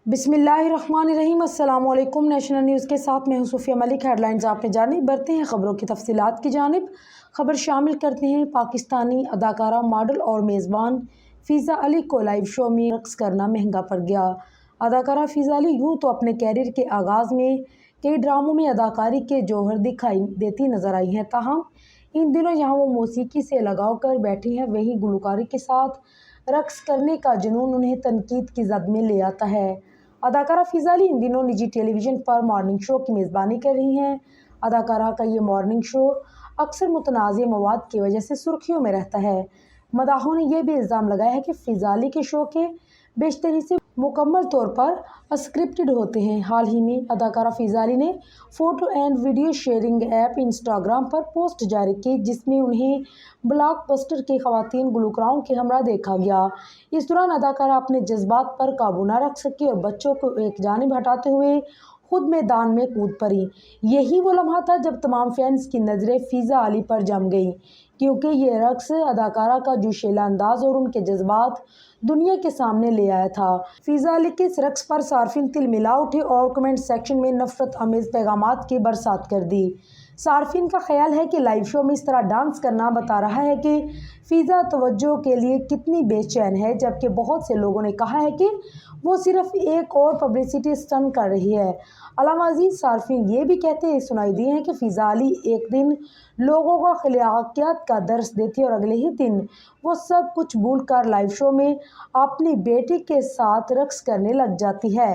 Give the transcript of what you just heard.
बिस्मिल्लाहिर्रहमानिर्रहीम। अस्सलाम वालेकुम। नेशनल न्यूज़ के साथ मैं हूं सूफिया मलिक। हेडलाइंस आप में जानिब बढ़ते हैं खबरों की तफसीलात की जानिब। खबर शामिल करते हैं पाकिस्तानी अदाकारा, मॉडल और मेज़बान फ़िज़ा अली को लाइव शो में रक़्स करना महंगा पड़ गया। अदाकारा फ़िज़ा अली यूँ तो अपने कैरियर के आगाज़ में कई ड्रामों में अदाकारी के जौहर दिखाई देती नजर आई हैं, ताहम इन दिनों जहां वो मौसीकी से लगाव कर बैठी हैं, वहीं गुलकारी के साथ रक़्स करने का जुनून उन्हें तनकीद की जद में ले आता है। अदाकारा फ़िज़ा अली इन दिनों निजी टेलीविज़न पर मॉर्निंग शो की मेज़बानी कर रही हैं। अदाकारा का ये मॉर्निंग शो अक्सर मुतनाज़ मवाद की वजह से सुर्खियों में रहता है। मदाहों ने यह भी इल्ज़ाम लगाया है कि फ़िज़ा अली के शो के बेशतर हिस्से मुकम्मल तौर पर स्क्रिप्टेड होते हैं। हाल ही में अदाकारा फ़िज़ा अली ने photo and video sharing app Instagram पर पोस्ट जारी की, जिसमें उन्हें ब्लॉकबस्टर के ख़वातीन गुलकारों के हमरा देखा गया। इस दौरान अदाकारा अपने जज्बात पर काबू न रख सकी और बच्चों को एक जानिब हटाते हुए खुद मैदान में कूद पड़ी। यही वो लम्हा था जब तमाम फैंस की नज़रें फ़िज़ा अली पर जम गई, क्योंकि ये रक़्स अदाकारा का जोशीला अंदाज़ और उनके जज्बात दुनिया के सामने ले आया था। फ़िज़ा अली के इस रक़्स पर सार्फिन तिल मिला उठे और कमेंट सेक्शन में नफ़रत आमेज़ पैगामात की बरसात कर दी। सार्फिन का ख्याल है कि लाइव शो में इस तरह डांस करना बता रहा है कि फ़िज़ा तवज्जो के लिए कितनी बेचैन है, जबकि बहुत से लोगों ने कहा है कि वो सिर्फ एक और पब्लिसिटी स्टंट कर रही है। अलावा अज़ीज़ सार्फिन ये भी कहते सुनाई दिए हैं कि फ़िज़ा अली एक दिन लोगों को अखलाकियात का दर्स देती और अगले ही दिन वो सब कुछ भूल कर लाइव शो में अपनी बेटी के साथ रक़्स करने लग जाती है।